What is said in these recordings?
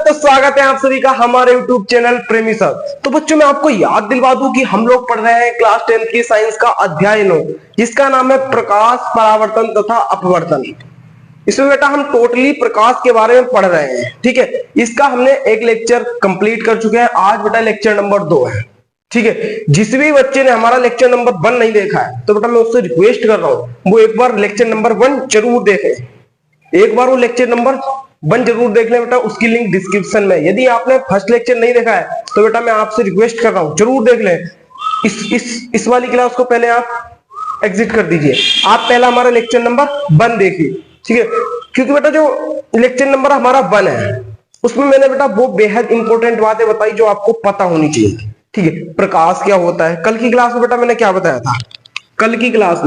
तो स्वागत है आप सभी का हमारे YouTube चैनल प्रेमी सर। तो बच्चों मैं आपको याद दिलवा दूं कि हम लोग पढ़ रहे हैं क्लास 10th की साइंस का अध्याय 9, जिसका नाम है प्रकाश, परावर्तन तथा अपवर्तन। इसमें बेटा हम टोटली प्रकाश के बारे में पढ़ रहे हैं। ठीक है, इसका हमने एक लेक्चर कंप्लीट कर चुके हैं। आज बेटा लेक्चर नंबर 2 है। ठीक है, जिस भी बच्चे ने हमारा लेक्चर नंबर 1 नहीं देखा है तो बेटा मैं उससे रिक्वेस्ट कर रहा हूं वो एक बार लेक्चर नंबर 1 जरूर देखे। एक बार वो लेक्चर नंबर 1 जरूर देख लें बेटा, उसकी लिंक डिस्क्रिप्शन में। यदि आपने फर्स्ट लेक्चर नहीं देखा है तो बेटा मैं आपसे रिक्वेस्ट कर रहा हूं जरूर देख लें। इस वाली क्लास को पहले आप एग्जिट कर दीजिए। आप पहला हमारा लेक्चर नंबर 1 देखिए। ठीक है, क्योंकि बेटा जो लेक्चर नंबर हमारा 1 है उसमें मैंने बेटा वो बेहद इंपॉर्टेंट बातें बताई जो आपको पता होनी चाहिए। ठीक है, प्रकाश क्या होता है। कल की क्लास में बेटा मैंने क्या बताया था, कल की क्लास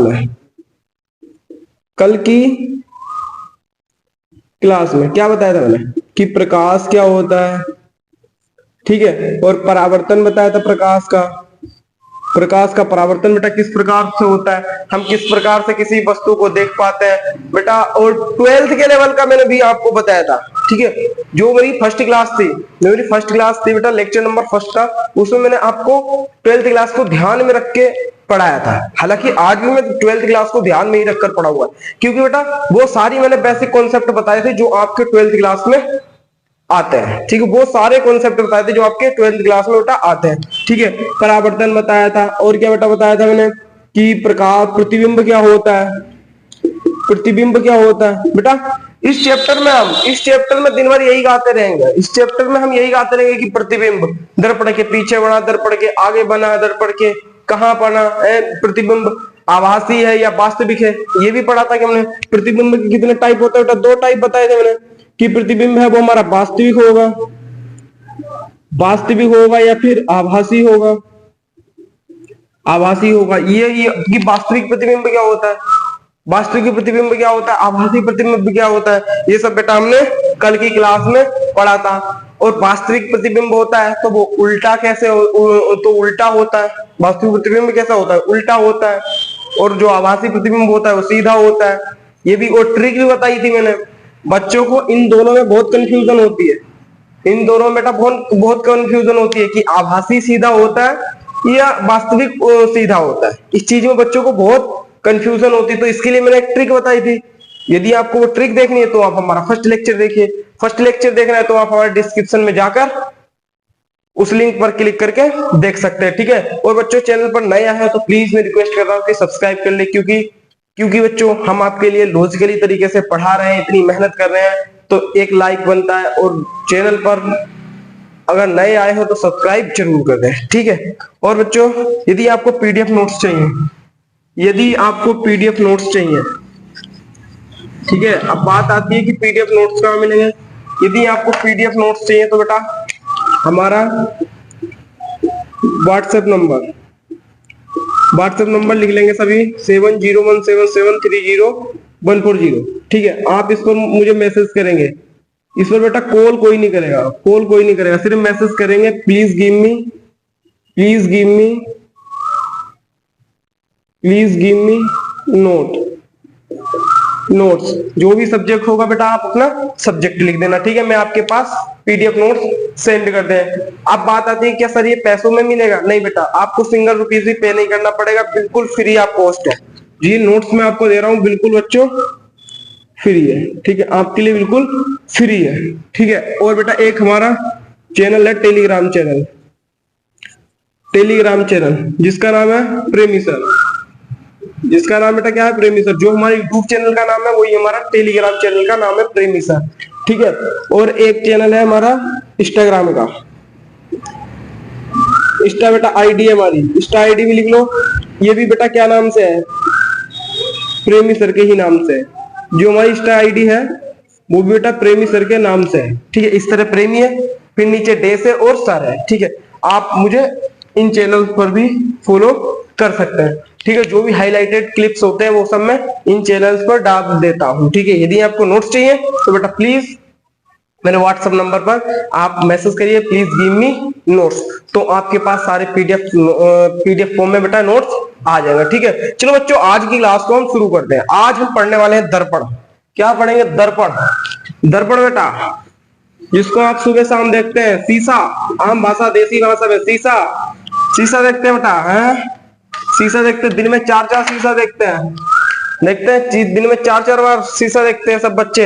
में क्या बताया था मैंने कि प्रकाश क्या होता है। ठीक है, और परावर्तन बताया था प्रकाश का परावर्तन बेटा किस प्रकार से होता है, हम किस प्रकार से किसी वस्तु को देख पाते हैं बेटा। और 12th के लेवल का मैंने भी आपको बताया था। ठीक है, जो मेरी फर्स्ट क्लास थी बेटा लेक्चर नंबर 1 का, उसमें मैंने आपको 12th क्लास को ध्यान में रख के पढ़ाया था। हालांकि आज भी मैं 12th क्लास को ध्यान में ही रखकर पढ़ा हुआ है, क्योंकि बेटा वो सारी मैंने बेसिक कॉन्सेप्ट बताए थे जो आपके 12th क्लास में आते हैं। ठीक है, वो सारे कॉन्सेप्ट बताए थे जो आपके 12th क्लास में बेटा आते हैं। ठीक है, परावर्तन बताया था। और क्या बेटा बताया था मैंने कि प्रकाश प्रतिबिंब क्या होता है, बेटा इस चैप्टर में दिन भर यही गाते रहेंगे। इस चैप्टर में हम यही गाते रहेंगे कि प्रतिबिंब दर्पण के पीछे बना, दर्पण के आगे बना, दर्पण के कहां बना, प्रतिबिंब आभासी है या वास्तविक है, ये भी पढ़ा था कि हमने। प्रतिबिंब के कितने टाइप होते हैं बेटा, 2 टाइप बताए थे मैंने कि प्रतिबिंब है वो हमारा वास्तविक होगा या फिर आभासी होगा। ये कि वास्तविक प्रतिबिंब क्या होता है, आभासी प्रतिबिंब क्या होता है, ये सब बेटा हमने कल की क्लास में पढ़ा था। और वास्तविक प्रतिबिंब होता है तो वो उल्टा उल्टा होता है। वास्तविक प्रतिबिंब कैसा होता है, उल्टा होता है। और जो आभासी प्रतिबिंब होता है वो सीधा होता है। ये भी और ट्रिक भी बताई थी मैंने। बच्चों को इन दोनों में बहुत कंफ्यूजन होती है, बहुत कंफ्यूजन होती है कि आभासी सीधा होता है या वास्तविक सीधा होता है। इस चीज में बच्चों को बहुत कंफ्यूजन होती है, तो इसके लिए मैंने एक ट्रिक बताई थी। यदि आपको वो ट्रिक देखनी है तो आप हमारा फर्स्ट लेक्चर देखिए। फर्स्ट लेक्चर देखना है तो आप हमारे डिस्क्रिप्शन में जाकर उस लिंक पर क्लिक करके देख सकते हैं। ठीक है, और बच्चों चैनल पर नए आए हैं तो प्लीज मैं रिक्वेस्ट कर रहा हूँ कि सब्सक्राइब कर ले, क्योंकि बच्चों हम आपके लिए लॉजिकली तरीके से पढ़ा रहे हैं, इतनी मेहनत कर रहे हैं तो एक लाइक बनता है। और चैनल पर अगर नए आए हो तो सब्सक्राइब जरूर कर दें। ठीक है, और बच्चों यदि आपको पीडीएफ नोट्स चाहिए, ठीक है, अब बात आती है कि पीडीएफ नोट्स कहाँ मिलेंगे। यदि आपको पीडीएफ नोट्स चाहिए तो बेटा हमारा व्हाट्सएप नंबर लिख लेंगे सभी 7017730140। ठीक है, आप इस पर मुझे मैसेज करेंगे। इस पर बेटा कॉल कोई नहीं करेगा, सिर्फ मैसेज करेंगे प्लीज गिव मी नोट्स। जो भी सब्जेक्ट होगा बेटा आप अपना सब्जेक्ट लिख देना। ठीक है, मैं आपके पास पीडीएफ नोट्स सेंड कर दें। अब बात आती है क्या सर ये पैसों में मिलेगा। नहीं बेटा, आपको सिंगल रुपीस भी पे नहीं करना पड़ेगा, बिल्कुल फ्री ऑफ कॉस्ट है। जी नोट्स मैं आपको दे रहा हूँ बिल्कुल बच्चों फ्री है। ठीक है, आपके लिए बिल्कुल फ्री है। ठीक है, और बेटा एक हमारा चैनल है टेलीग्राम चैनल जिसका नाम है प्रेमी सर। जिसका नाम बेटा क्या है, प्रेमी सर। जो हमारे यूट्यूब चैनल का नाम है वही हमारा टेलीग्राम चैनल का नाम है प्रेमी सर। ठीक है, और एक चैनल है हमारा इंस्टाग्राम का, इंस्टा बेटा आईडी है हमारी, इंस्टा आईडी भी लिख लो। ये भी बेटा क्या नाम से है, प्रेमी सर के ही नाम से है। जो हमारी इंस्टा आईडी है वो भी बेटा प्रेमी सर के नाम से है। ठीक है, इस तरह प्रेमी है, फिर नीचे डेस है और सर है। ठीक है, आप मुझे इन चैनल पर भी फॉलो कर सकते हैं। ठीक है, जो भी हाईलाइटेड क्लिप्स होते हैं वो सब मैं इन चैनल्स पर डाल देता हूं। ठीक है, यदि आपको नोट्स चाहिए तो बेटा प्लीज मेरे व्हाट्सएप नंबर पर आप मैसेज करिए प्लीज गिव मी नोट्स, तो आपके पास सारे पीडीएफ फॉर्म में बेटा नोट्स आ जाएगा। ठीक है, चलो बच्चों आज की क्लास को हम शुरू करते हैं। आज हम पढ़ने वाले हैं दर्पण। क्या पढ़ेंगे, दर्पण बेटा जिसको आप सुबह शाम देखते हैं, शीशा, आम भाषा देसी भाषा में शीशा, शीशा देखते हैं बेटा, है शीशा देखते हैं, दिन में 4-4 शीशा देखते हैं, देखते हैं दिन में 4-4 बार शीशा देखते हैं सब बच्चे।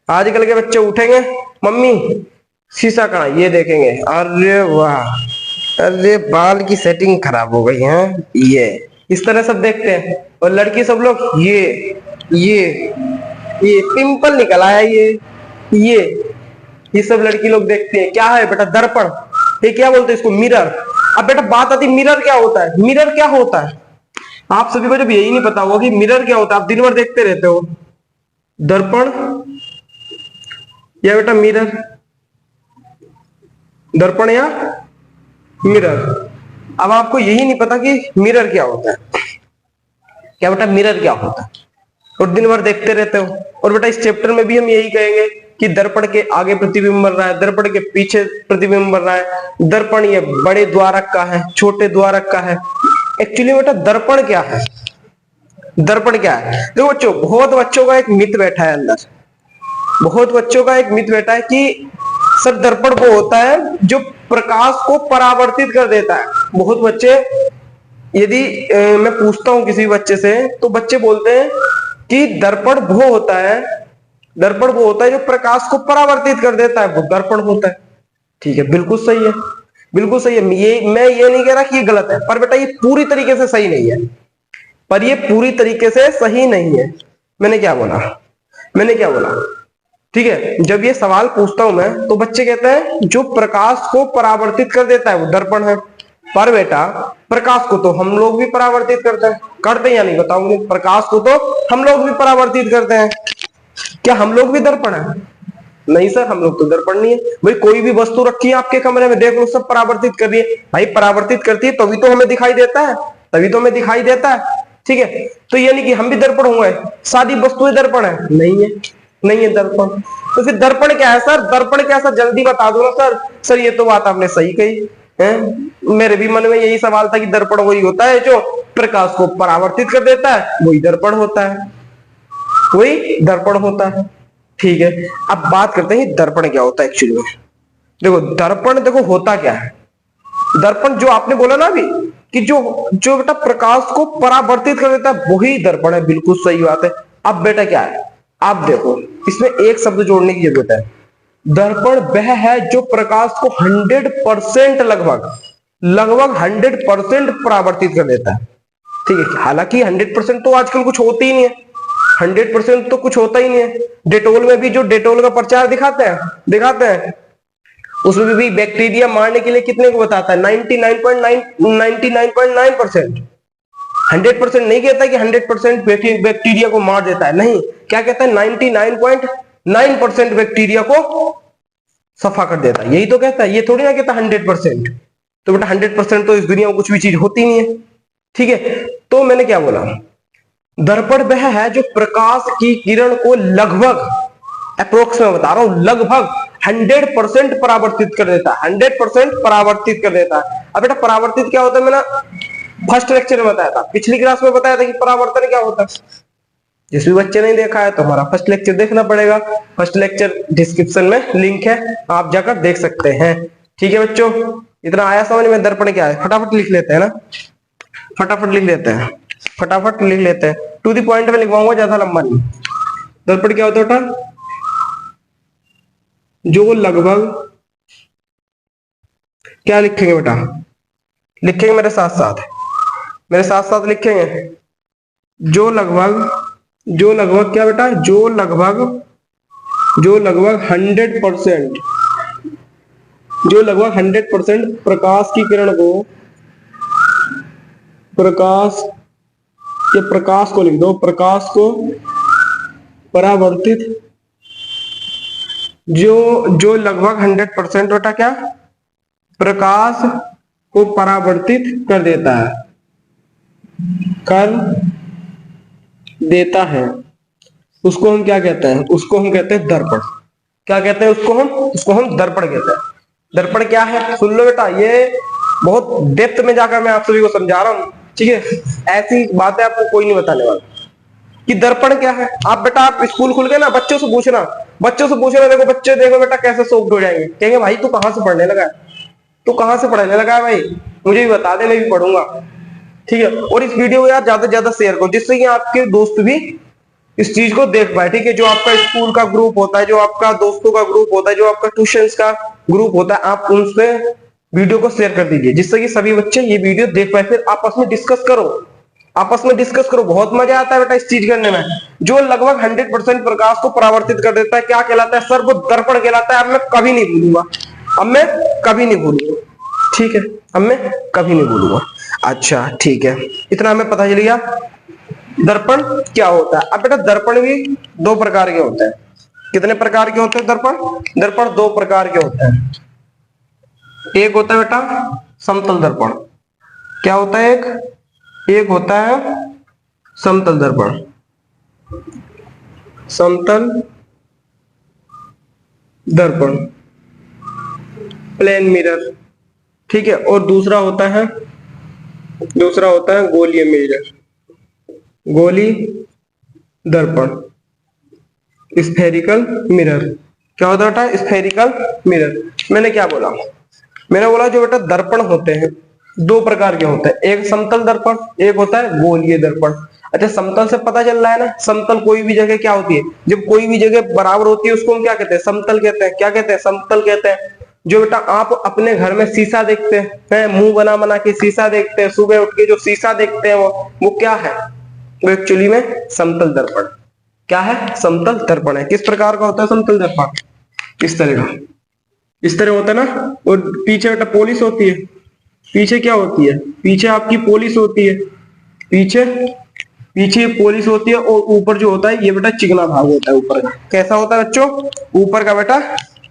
आजकल के बच्चे उठेंगे, मम्मी शीशा कहाँ, ये देखेंगे, अरे वाह, अरे बाल की सेटिंग खराब हो गई है, ये इस तरह सब देखते हैं। और लड़की सब लोग ये पिंपल निकल आया, ये सब लड़की लोग देखते हैं। क्या है बेटा? दर्पण। ये क्या बोलते हैं इसको? मिरर। अब बेटा बात आती, मिरर क्या होता है? मिरर क्या होता है? आप सभी को जब यही नहीं पता होगा कि मिरर क्या होता है, आप दिन भर देखते रहते हो, दर्पण या बेटा मिरर, दर्पण या मिरर। अब आपको यही नहीं पता कि मिरर क्या होता है। क्या बेटा मिरर क्या होता है? और दिन भर देखते रहते हो। और बेटा इस चैप्टर में भी हम यही कहेंगे कि दर्पण के आगे प्रतिबिंब बन रहा है, दर्पण के पीछे प्रतिबिंब बन रहा है। दर्पण ये बड़े द्वारक का है, छोटे द्वारक का है। एक्चुअली बेटा दर्पण क्या है? दर्पण क्या है? देखो बच्चों, बहुत बच्चों का एक मिथ बैठा है अंदर, बहुत बच्चों का एक मिथ बैठा है कि सर दर्पण वो होता है जो प्रकाश को परावर्तित कर देता है। बहुत बच्चे, यदि मैं पूछता हूं किसी बच्चे से, तो बच्चे बोलते हैं कि दर्पण वो होता है, दर्पण वो होता है जो प्रकाश को परावर्तित कर देता है, वो दर्पण होता है। ठीक है, बिल्कुल सही है, बिल्कुल सही है। मैं ये नहीं कह रहा कि ये गलत है, पर बेटा ये पूरी तरीके से सही नहीं है, पर ये पूरी तरीके से सही नहीं है। मैंने क्या बोला? ठीक है, जब ये सवाल पूछता हूं मैं, तो बच्चे कहते हैं जो प्रकाश को परावर्तित कर देता है वो दर्पण है। पर बेटा प्रकाश को तो हम लोग भी परावर्तित करते हैं या नहीं? बताओ मुझे। प्रकाश को तो हम लोग भी परावर्तित करते हैं, क्या हम लोग भी दर्पण है? नहीं सर, हम लोग तो दर्पण नहीं है। भाई कोई भी वस्तु रखी है आपके कमरे में, देख लो, सब परावर्तित कर रही है। भाई परावर्तित करती है तभी तो हमें दिखाई देता है, ठीक है, तो ये नहीं कि हम भी दर्पण हुए, सारी वस्तुएं दर्पण है? नहीं है दर्पण। तो फिर दर्पण क्या है सर? दर्पण क्या सर, जल्दी बता दो ना सर। ये तो बात आपने सही कही है, मेरे भी मन में यही सवाल था कि दर्पण वही होता है जो प्रकाश को परावर्तित कर देता है, वही दर्पण होता है, ठीक है। अब बात करते हैं दर्पण क्या होता है एक्चुअली में। देखो दर्पण, देखो होता क्या है दर्पण, जो आपने बोला ना अभी कि जो बेटा प्रकाश को परावर्तित कर देता है वही दर्पण है, बिल्कुल सही बात है। अब बेटा क्या है, आप देखो, इसमें एक शब्द जोड़ने की जरूरत है। दर्पण वह है जो प्रकाश को 100% लगभग 100% परावर्तित कर देता है, ठीक है। हालांकि 100% तो आजकल कुछ होती ही नहीं है, 100% तो कुछ होता ही नहीं है। डेटोल में भी जो डेटोल का प्रचार दिखाते हैं उसमें भी बैक्टीरिया मारने के लिए कितने को बताता है? 99.9%। 100% नहीं कहता कि 100% बैक्टीरिया को मार देता है, नहीं, क्या कहता है? 99.9% बैक्टीरिया को सफा कर देता है, यही तो कहता है। ये थोड़ी ना कहता 100%। तो बेटा 100% तो इस दुनिया में कुछ भी चीज होती नहीं है, ठीक है। तो मैंने क्या बोला, दर्पण वह है जो प्रकाश की किरण को लगभग, अप्रोक्स में बता रहा हूं, लगभग 100% परावर्तित कर देता है, 100% परावर्तित कर देता है। अब बेटा परावर्तित क्या होता है, मैंने फर्स्ट लेक्चर में बताया था, पिछली क्लास में बताया था कि परावर्तन क्या होता है। जिस भी बच्चे नहीं देखा है तो हमारा फर्स्ट लेक्चर देखना पड़ेगा, फर्स्ट लेक्चर डिस्क्रिप्शन में लिंक है, आप जाकर देख सकते हैं, ठीक है बच्चों। इतना आया समझ में दर्पण क्या है? फटाफट लिख लेते हैं ना, फटाफट लिख लेते हैं, टू द पॉइंट में लिखवाऊंगा, ज्यादा लंबा नहीं। दर्पण क्या होता है बेटा? जो लगभग, क्या लिखेंगे बेटा? लिखेंगे मेरे साथ साथ लिखेंगे, जो लगभग क्या बेटा? जो लगभग 100% प्रकाश की किरण को, प्रकाश को लिख दो, प्रकाश को परावर्तित, जो लगभग 100% बेटा क्या? प्रकाश को परावर्तित कर देता है, उसको हम क्या कहते हैं? उसको हम कहते हैं दर्पण। क्या कहते हैं उसको हम दर्पण कहते हैं। दर्पण क्या है सुन लो बेटा, ये बहुत डेप्थ में जाकर मैं आप सभी को समझा रहा हूं, ठीक है। ऐसी बातें आपको कोई नहीं बताने वाला कि दर्पण क्या है। आप बेटा, आप स्कूल खुल गए ना, बच्चों से पूछना बच्चों से पूछ रहे, देखो बच्चे देखो बेटा कैसे सोक्ड हो जाएंगे, कहेंगे भाई तू कहाँ से पढ़ने लगा है, तू कहाँ से पढ़ने लगा है भाई, मुझे भी बता दे, मैं भी पढ़ूंगा। ठीक है, और इस वीडियो को यार ज्यादा से ज्यादा शेयर करो, जिससे कि आपके दोस्त भी इस चीज को देख पाए। ठीक है, जो आपका स्कूल का ग्रुप होता है, जो आपका दोस्तों का ग्रुप होता है, जो आपका ट्यूशंस का ग्रुप होता है, आप उनसे वीडियो को शेयर कर दीजिए, जिससे कि सभी बच्चे ये वीडियो देख पाए। फिर आपस में डिस्कस करो, आपस में डिस्कस करो, बहुत मजा आता है बेटा इस चीज करने में। जो लगभग 100% प्रकाश को परावर्तित कर देता है, क्या कहलाता है सर, वो दर्पण कहलाता है। अब मैं कभी नहीं भूलूंगा, अब मैं कभी नहीं भूलूंगा। ठीक है, अब मैं कभी नहीं भूलूंगा। अच्छा ठीक है, इतना हमें पता चल गया दर्पण क्या होता है। अब बेटा दर्पण भी दो प्रकार के होते हैं। कितने प्रकार के होते हैं दर्पण? दर्पण दो प्रकार के होते हैं। एक होता है बेटा समतल दर्पण। क्या होता है? एक होता है समतल दर्पण, समतल दर्पण, प्लेन मिरर। ठीक है, और दूसरा होता है गोलीय मिरर, गोली दर्पण, स्फेरिकल मिरर। क्या होता है बेटा? Spherical mirror. मैंने क्या बोला? मैंने बोला जो बेटा दर्पण होते हैं दो प्रकार के होते हैं, एक समतल दर्पण, एक होता है गोलीय दर्पण। अच्छा, समतल से पता चल रहा है ना, समतल कोई भी जगह क्या होती है, जब कोई भी जगह बराबर होती है उसको हम क्या कहते हैं? समतल कहते हैं। क्या कहते हैं? समतल कहते हैं। जो बेटा आप अपने घर में शीशा देखते हैं, मुंह बना बना के शीशा देखते हैं, सुबह उठ के जो शीशा देखते हैं वो क्या है? वो एक्चुअली में समतल दर्पण। क्या है? समतल दर्पण है। किस प्रकार का होता है समतल दर्पण? इस तरह का, इस तरह होता है ना। और पीछे बेटा पॉलिश होती है। पीछे क्या होती है? पीछे आपकी पॉलिश होती है, पीछे पीछे पॉलिश होती है, और ऊपर जो होता है ये बेटा चिकना भाग होता है ऊपर का। कैसा होता है बच्चों? ऊपर का बेटा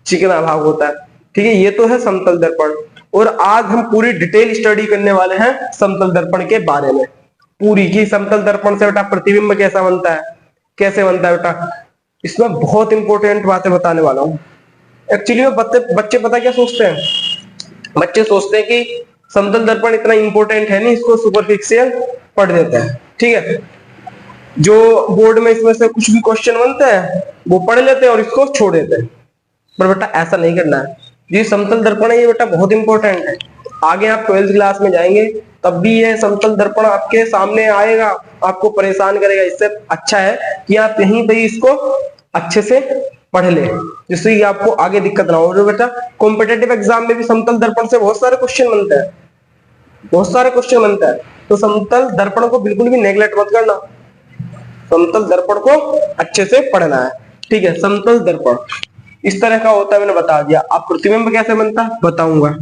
चिकना भाग होता है। ठीक है, ये तो है समतल दर्पण। और आज हम पूरी डिटेल स्टडी करने वाले हैं समतल दर्पण के बारे में, पूरी की। समतल दर्पण से बेटा प्रतिबिंब कैसा बनता है, कैसे बनता है बेटा, इसमें बहुत इंपॉर्टेंट बातें बताने वाला हूँ। एक्चुअली में बच्चे पता क्या सोचते हैं? बच्चे सोचते हैं कि समतल दर्पण इतना इंपॉर्टेंट है नहीं, इसको सुपरफिशियल पढ़ देते हैं। ठीक है, जो बोर्ड में इसमें से कुछ भी क्वेश्चन बनते हैं वो पढ़ लेते हैं और इसको छोड़ देते हैं। पर बेटा ऐसा नहीं करना है। ये समतल दर्पण है, ये बेटा बहुत इंपॉर्टेंट है। आगे आप 12th क्लास में जाएंगे तब भी ये समतल दर्पण आपके सामने आएगा, आपको परेशान करेगा। इससे अच्छा है कि आप यहीं पे इसको अच्छे से पढ़ ले, जिससे कि आपको आगे दिक्कत ना हो। जो बेटा कॉम्पिटेटिव एग्जाम में भी समतल दर्पण से बहुत सारे क्वेश्चन बनते हैं, बहुत सारे क्वेश्चन बनते हैं। तो समतल दर्पण को बिल्कुल भी नेग्लेक्ट मत करना, समतल दर्पण को अच्छे से पढ़ना है। ठीक है, समतल दर्पण इस तरह का होता है, मैंने बता दिया। अब प्रतिबिंब कैसे बनता है बताऊंगा।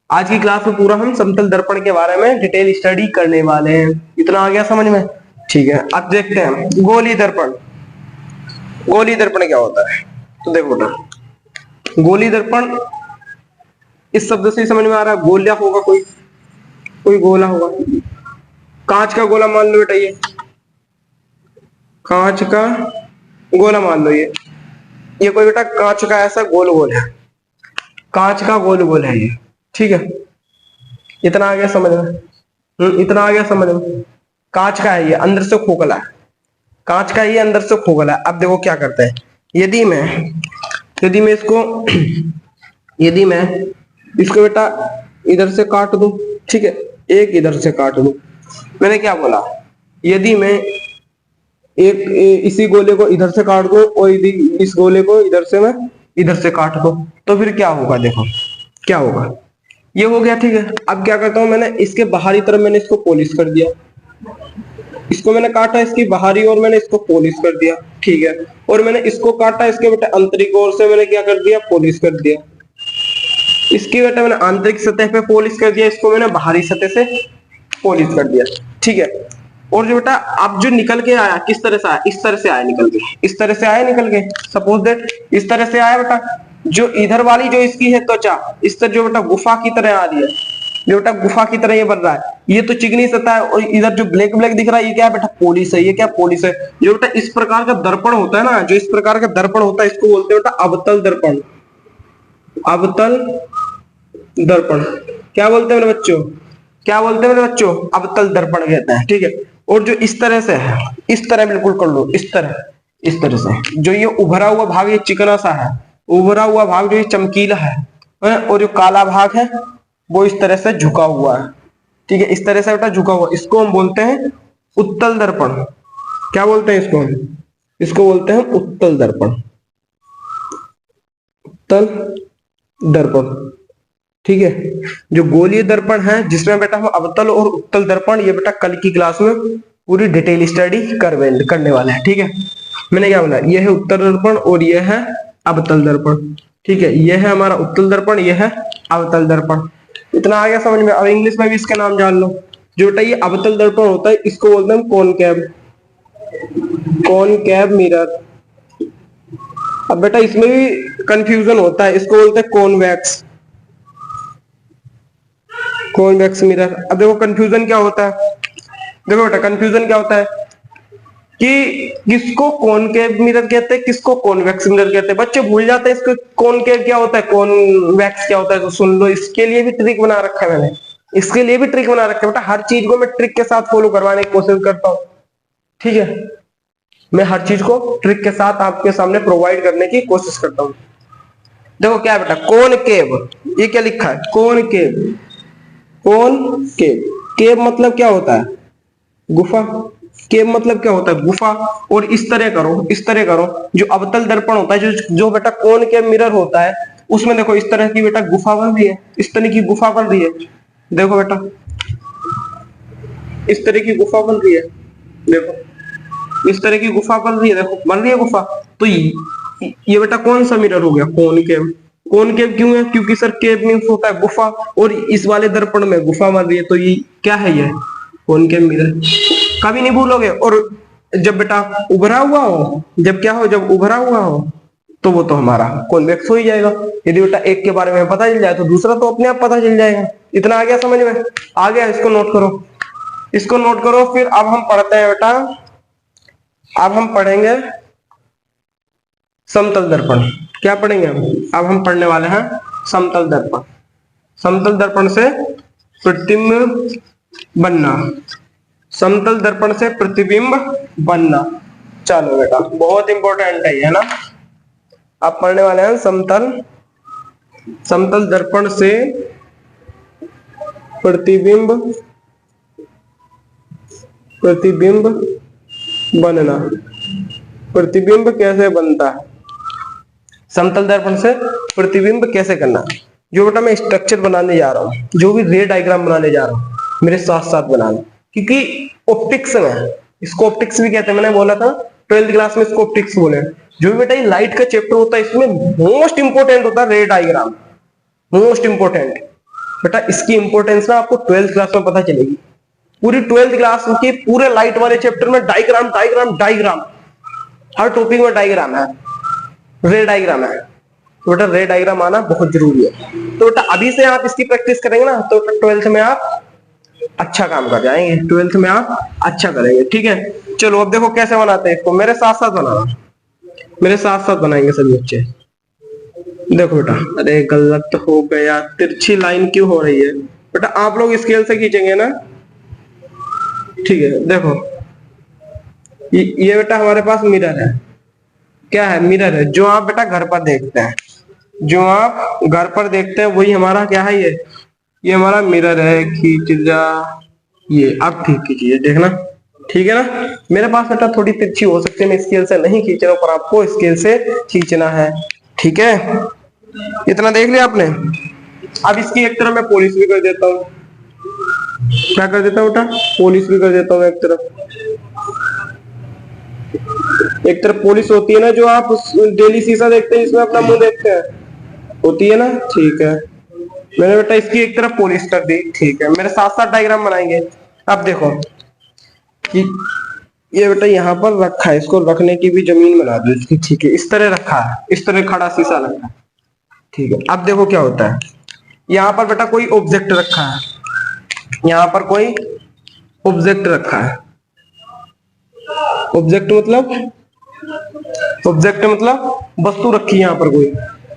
आज की क्लास में पूरा हम समतल दर्पण के बारे में डिटेल स्टडी करने वाले हैं। इतना आ गया समझ में? ठीक है, अब देखते हैं गोली दर्पण। गोली दर्पण क्या होता है? तो देखो बेटा, गोली दर्पण इस शब्द से समझ में आ रहा है, गोला होगा, कोई गोला होगा, कांच का गोला मान लो बेटा, ये कांच का गोला मान लो। ये कोई बेटा कांच का ऐसा गोल गोल है, कांच का गोल गोल है ये। ठीक है, इतना आ गया समझ में? इतना आ गया समझ में? कांच का है ये, अंदर से खोखला है, कांच का ये अंदर से खोखला है। अब देखो क्या करते हैं, यदि मैं इसको बेटा इधर से काट दूं, ठीक है, एक इधर से काट दूं। मैंने क्या बोला? यदि मैं एक इसी गोले को इधर से काट दूं और इस गोले को मैं इधर से काट दूं, तो फिर क्या होगा? देखो क्या होगा, ये हो गया। ठीक है, अब क्या करता हूं, मैंने इसके बाहरी तरफ मैंने इसको पॉलिश कर दिया, इसको मैंने काटा इसकी बाहरी और मैंने इसको पॉलिश कर दिया। ठीक है, और मैंने इसको काटा इसके बेटा आंतरिक ओर से मैंने क्या कर दिया? पॉलिश कर दिया। इसकी बेटा मैंने आंतरिक सतह पे पॉलिश कर दिया, इसको मैंने बाहरी सतह से पॉलिश कर दिया। ठीक है, और जो बेटा अब जो निकल के आया किस तरह से आया? इस तरह से आया निकल के, इस तरह से आया निकल के। सपोज दैट इस तरह से आया बेटा। जो इधर वाली जो इसकी है त्वचा, इस तरह जो बेटा गुफा की तरह आ रही है, जो बेटा गुफा की तरह ये बन रहा है, ये तो चिकनी सतह है। और इधर जो ब्लैक ब्लैक दिख रहा है ये क्या है बेटा? पॉलिश है। ये क्या? पॉलिश है। जो बेटा इस प्रकार का दर्पण होता है ना, जो इस प्रकार का दर्पण होता है, इसको बोलते हैं बेटा अवतल दर्पण। अवतल दर्पण क्या बोलते हैं मेरे बच्चों? क्या बोलते हैं मेरे बच्चों? अवतल दर्पण कहते हैं। ठीक है, और जो इस तरह से है, इस तरह बिल्कुल कर लो, इस तरह इस तरह से जो ये उभरा हुआ भाग ये चिकना सा है, उभरा हुआ भाग जो ये चमकीला है, और जो काला भाग है वो इस तरह से झुका हुआ है। ठीक है, इस तरह से बेटा झुका हुआ, इसको हम बोलते हैं उत्तल दर्पण। क्या बोलते हैं इसको हम? इसको बोलते हैं उत्तल दर्पण, उत्तल दर्पण। ठीक है, जो गोलीय दर्पण है जिसमें बेटा हम अवतल और उत्तल दर्पण, ये बेटा कल की क्लास में पूरी डिटेल स्टडी करने वाले हैं। ठीक है, मैंने क्या बोला, ये है उत्तल दर्पण और ये है अवतल दर्पण। ठीक है, ये है हमारा उत्तल दर्पण, ये है अवतल दर्पण। इतना आ गया समझ में? अब इंग्लिश में भी इसके नाम जान लो। जो बेटा ये अवतल दर्पण होता है इसको बोलते हैं कॉनकेव, कॉनकेव मिरर। अब बेटा इसमें भी कंफ्यूजन होता है, इसको बोलते हैं कॉन्वेक्स, कॉन्वेक्स मिरर। अब देखो कंफ्यूजन क्या होता है, देखो बेटा कंफ्यूजन क्या होता है कि किसको कॉनकेव मिरर कहते हैं, किसको कॉन्वेक्स मिरर कहते हैं। बच्चे भूल जाते हैं इसको कॉनकेव क्या होता है, कॉन्वेक्स क्या होता है। तो सुन लो, इसके लिए भी ट्रिक बना रखा है मैंने, इसके लिए भी ट्रिक बना रखा है बेटा। हर चीज को मैं ट्रिक के साथ फॉलो करवाने की कोशिश करता हूँ। ठीक है, मैं हर चीज को ट्रिक के साथ आपके सामने प्रोवाइड करने की कोशिश करता हूँ। देखो क्या बेटा, कॉनकेव, ये क्या लिखा है, कॉनकेव, कॉनकेव। केव मतलब क्या होता है, गुफा। केव मतलब क्या होता है, गुफा। और इस तरह करो, इस तरह करो, जो अवतल दर्पण होता है, जो बेटा कॉनकेव मिरर होता है, उसमें देखो इस तरह की बेटा गुफा बन रही है, इस तरह की गुफा बन रही है। देखो बेटा इस तरह की गुफा बन रही है, देखो इस तरह की गुफा बन रही है, देखो बन रही है गुफा। तो ये बेटा कौन सा मिरर हो गया, कॉनकेव। कॉनकेव क्यों है, क्योंकि सर केव मीन्स होता है गुफा, और इस वाले दर्पण में गुफा बन रही है, तो ये क्या है, ये कॉनकेव मिरर। कभी नहीं भूलोगे। और जब बेटा उभरा हुआ हो, जब क्या हो, जब उभरा हुआ हो, तो वो तो हमारा कॉन्वेक्स हो ही जाएगा। यदि बेटा एक के बारे में पता चल जाए तो दूसरा तो अपने आप पता चल जाएगा। इतना आ गया समझ में? आ गया, इसको नोट करो, इसको नोट करो। फिर अब हम पढ़ते हैं बेटा, अब हम पढ़ेंगे समतल दर्पण। क्या पढ़ेंगे हम? अब हम पढ़ने वाले हैं समतल दर्पण। समतल दर्पण से प्रतिबिंब बनना, समतल दर्पण से प्रतिबिंब बनना। चलो बेटा, बहुत इंपॉर्टेंट है ना। आप पढ़ने वाले हैं समतल दर्पण से प्रतिबिंब बनना। प्रतिबिंब कैसे बनता है, समतल दर्पण से प्रतिबिंब कैसे करना। जो बेटा मैं स्ट्रक्चर बनाने जा रहा हूँ, जो भी रे डायग्राम बनाने जा रहा हूँ, मेरे साथ साथ बनाना, क्योंकि ऑप्टिक्स में, इसको ऑप्टिक्स भी कहते हैं, मैंने बोला था 12th क्लास में इसको ऑप्टिक्स बोले। जो भी बेटा ये लाइट का चैप्टर होता है, इसमें मोस्ट इंपोर्टेंट होता है रे डायग्राम, मोस्ट इंपोर्टेंट। बेटा इसकी इंपोर्टेंस ना आपको 12th क्लास में पता चलेगी। पूरी 12th क्लास की पूरे लाइट वाले चैप्टर में डायग्राम डायग्राम डायग्राम, हर टॉपिक में डायग्राम है, रे डायग्राम है। तो बेटा रे डायग्राम आना बहुत जरूरी है। तो बेटा अभी से आप इसकी प्रैक्टिस करेंगे ना, तो 12th में आप अच्छा काम कर जाएंगे, 12th में आप अच्छा करेंगे। ठीक है, चलो अब देखो कैसे बनाते हैं इसको, मेरे साथ साथ बनाना, मेरे साथ साथ बनाएंगे सभी बच्चे। देखो बेटा, अरे गलत हो गया, तिरछी लाइन क्यों हो रही है बेटा? आप लोग स्केल से खींचेंगे ना, ठीक है। देखो ये बेटा हमारे पास मिरर है। क्या है, मिरर है, जो आप बेटा घर पर देखते हैं, जो आप घर पर देखते हैं वही हमारा क्या है, ये हमारा मिरर है। खींच जा, ये आप ठीक कीजिए, देखना, ठीक है ना। मेरे पास बेटा थोड़ी तिरछी हो सकती है, मैं स्केल से नहीं खींच रहा हूं, पर आपको स्केल से खींचना है। ठीक है, इतना देख लिया आपने। अब इसकी एक तरफ मैं पॉलिश भी कर देता हूँ। क्या कर देता हूँ बेटा? पॉलिश भी कर देता हूँ एक तरफ। एक तरफ पॉलिश होती है ना, जो आप डेली शीशा देखते हैं, इसमें अपना मुंह देखते हैं, होती है ना। ठीक है, मैंने बेटा इसकी एक तरफ पॉलिश कर दी। ठीक है, मेरे साथ साथ डायग्राम बनाएंगे। अब देखो कि ये बेटा यहाँ पर रखा है, इसको रखने की भी जमीन बना दो इसकी। ठीक है, इस तरह रखा है, इस तरह खड़ा शीशा रखा है। ठीक है, अब देखो क्या होता है, यहाँ पर बेटा कोई ऑब्जेक्ट रखा है, यहाँ पर कोई ऑब्जेक्ट रखा है। ऑब्जेक्ट मतलब, ऑब्जेक्ट मतलब वस्तु रखी है यहाँ पर कोई।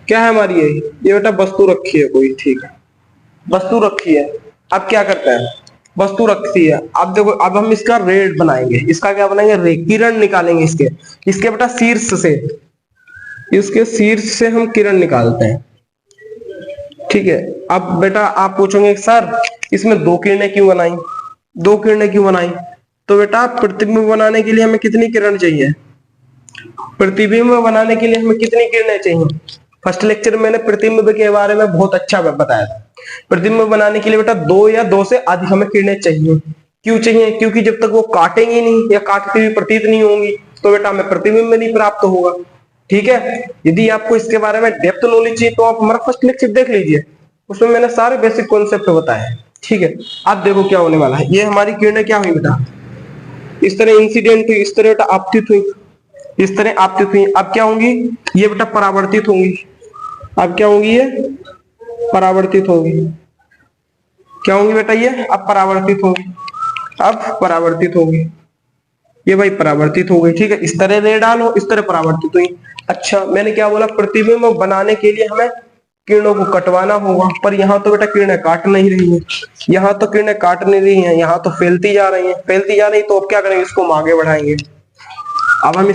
क्या है हमारी ये बेटा वस्तु रखी है कोई। ठीक है, वस्तु रखी है। अब क्या करता है, वस्तु रखती है। अब देखो, अब हम इसका रेड बनाएंगे, इसका क्या बनाएंगे, रे, किरण निकालेंगे इसके बेटा शीर्ष से, इसके शीर्ष से हम किरण निकालते हैं। ठीक है, अब बेटा आप पूछोगे सर इसमें दो किरणें क्यों बनाई, दो किरणें क्यों बनाई? तो बेटा प्रतिबिंब बनाने के लिए हमें कितनी किरण चाहिए, प्रतिबिंब बनाने के लिए हमें कितनी किरणें चाहिए? फर्स्ट लेक्चर में मैंने प्रतिबिंब के बारे में बहुत अच्छा बताया था। प्रतिबिंब बनाने के लिए बेटा दो या दो से अधिक हमें किरणें चाहिए। क्यों चाहिए? क्योंकि जब तक वो काटेंगी नहीं या काटती हुई प्रतीत नहीं होंगी तो बेटा हमें प्रतिबिंब नहीं प्राप्त होगा। ठीक है, यदि आपको इसके बारे में डेप्थ नॉलेज चाहिए तो आप हमारा फर्स्ट लेक्चर देख लीजिए, उसमें मैंने सारे बेसिक कॉन्सेप्ट बताए। ठीक है, अब देखो क्या होने वाला है, ये हमारी किरणें क्या हुई बेटा, इस तरह इंसिडेंट हुई, इस तरह बेटा आपतित हुई, इस तरह आपतित हुई। अब क्या होंगी, ये बेटा परावर्तित होंगी। अब क्या होंगी, ये परावर्तित होंगी। क्या होंगी बेटा, ये अब परावर्तित होंगी, अब परावर्तित होंगी, ये भाई परावर्तित हो गई। ठीक है, इस तरह रे डालो, इस तरह परावर्तित हुई। अच्छा, मैंने क्या बोला, प्रतिबिंब बनाने के लिए हमें किरणों को कटवाना होगा, पर यहाँ तो बेटा किरणें काट नहीं रही है, यहाँ तो किरणें काट नहीं रही हैं, यहाँ तो फैलती जा रही हैं, फैलती जा रही। तो अब क्या करेंगे, इसको हम आगे बढ़ाएंगे। अब हम